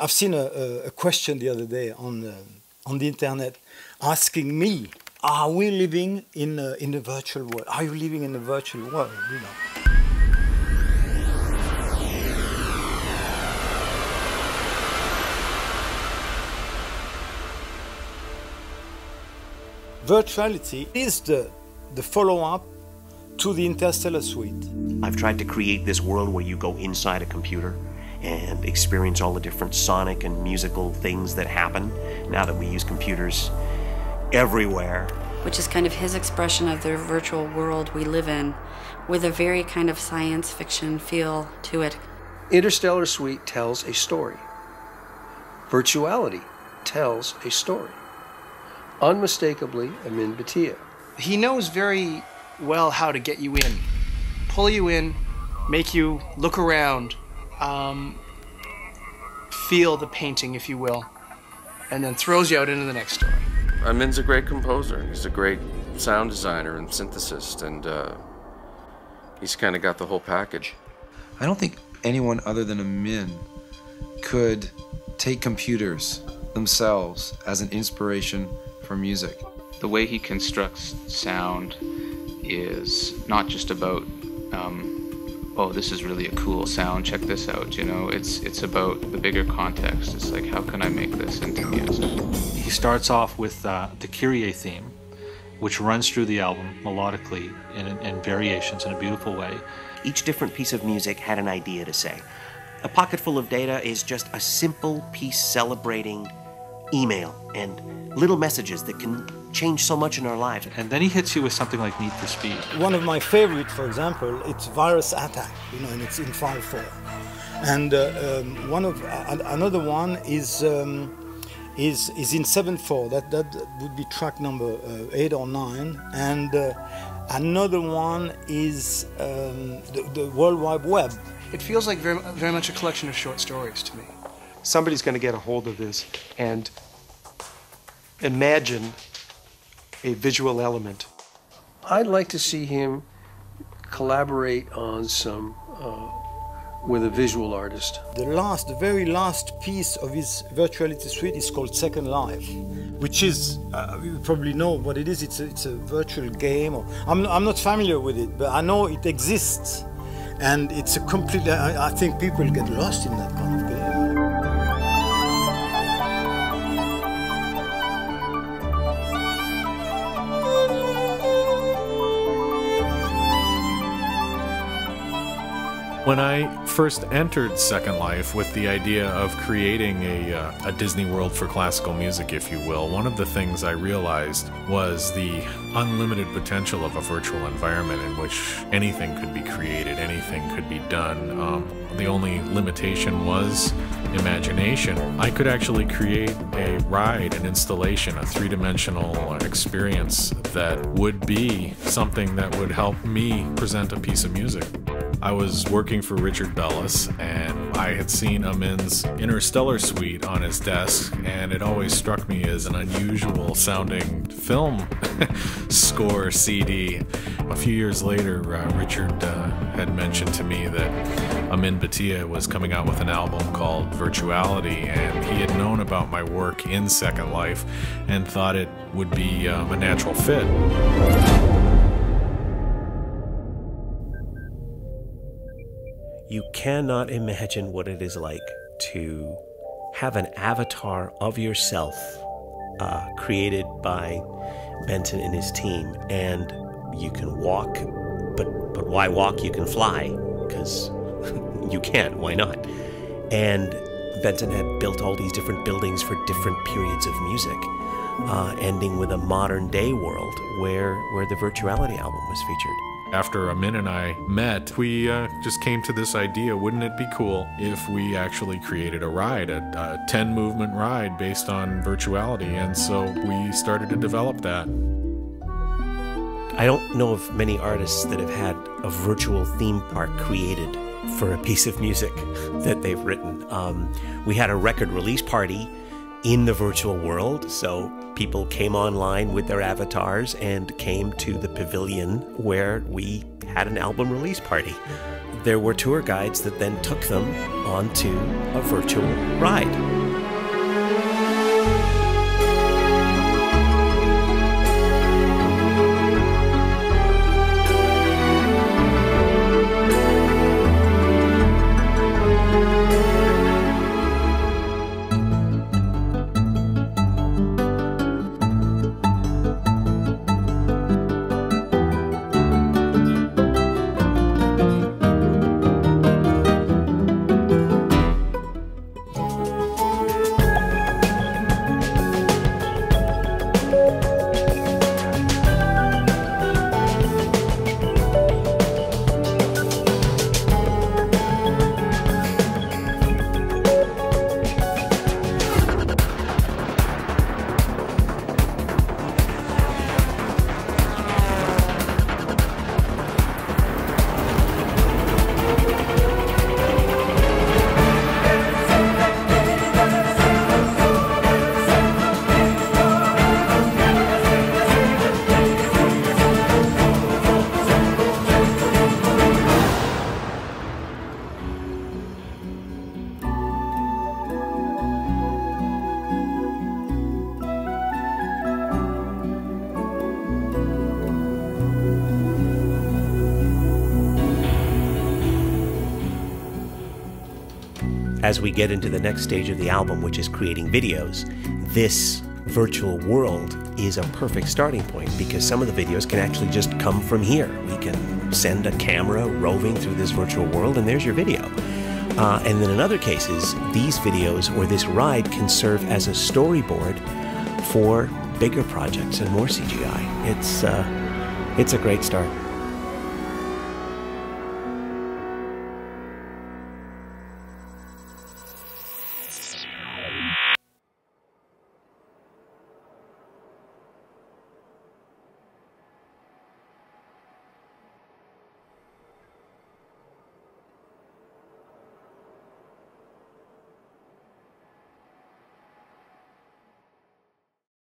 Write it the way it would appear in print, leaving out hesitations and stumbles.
I've seen a question the other day on the internet asking me, are we living in a virtual world? Are you living in a virtual world? You know? Virtuality is the follow-up to the Interstellar Suite. I've tried to create this world where you go inside a computer and experience all the different sonic and musical things that happen now that we use computers everywhere. Which is kind of his expression of the virtual world we live in, with a very kind of science fiction feel to it. Interstellar Suite tells a story. Virtuality tells a story. Unmistakably, Amin Bhatia. He knows very well how to get you in, pull you in, make you look around, feel the painting, if you will, and then throws you out into the next story. Amin's a great composer, and he's a great sound designer and synthesist, and he's kind of got the whole package. I don't think anyone other than Amin could take computers themselves as an inspiration for music. The way he constructs sound is not just about, oh, this is really a cool sound, check this out, you know. It's about the bigger context. It's like, how can I make this into music? He starts off with the Kyrie theme, which runs through the album melodically in variations in a beautiful way. Each different piece of music had an idea to say. A Pocket Full of Data is just a simple piece celebrating email and little messages that can change so much in our lives. And then he hits you with something like Need for Speed. One of my favorite, for example, it's Virus Attack, you know, and it's in 5/4. And another one is in 7/4. That would be track number 8 or 9. And another one is the World Wide Web. It feels like very much a collection of short stories to me. Somebody's going to get a hold of this and imagine a visual element. I'd like to see him collaborate on some with a visual artist. The very last piece of his Virtuality Suite is called Second Life, which is, you probably know what it is. It's a virtual game. I'm not familiar with it, but I know it exists. And it's a completely, I think people get lost in that kind of game. When I first entered Second Life with the idea of creating a Disney World for classical music, if you will, one of the things I realized was the unlimited potential of a virtual environment in which anything could be created, anything could be done. The only limitation was imagination. I could actually create a ride, an installation, a three-dimensional experience that would be something that would help me present a piece of music. I was working for Richard Bellis, and I had seen Amin's Interstellar Suite on his desk, and it always struck me as an unusual sounding film score CD. A few years later, Richard had mentioned to me that Amin Bhatia was coming out with an album called Virtuality, and he had known about my work in Second Life and thought it would be a natural fit. You cannot imagine what it is like to have an avatar of yourself created by Benton and his team, and you can walk, but why walk? You can fly, because you can, why not? And Benton had built all these different buildings for different periods of music, ending with a modern day world where the Virtuality album was featured. After Amin and I met, we just came to this idea, wouldn't it be cool if we actually created a ride, a 10-movement ride based on Virtuality, and so we started to develop that. I don't know of many artists that have had a virtual theme park created for a piece of music that they've written. We had a record release party in the virtual world, so people came online with their avatars and came to the pavilion where we had an album release party. There were tour guides that then took them onto a virtual ride. As we get into the next stage of the album, which is creating videos, this virtual world is a perfect starting point because some of the videos can actually just come from here. We can send a camera roving through this virtual world and there's your video. And then in other cases, these videos or this ride can serve as a storyboard for bigger projects and more CGI. It's a great start.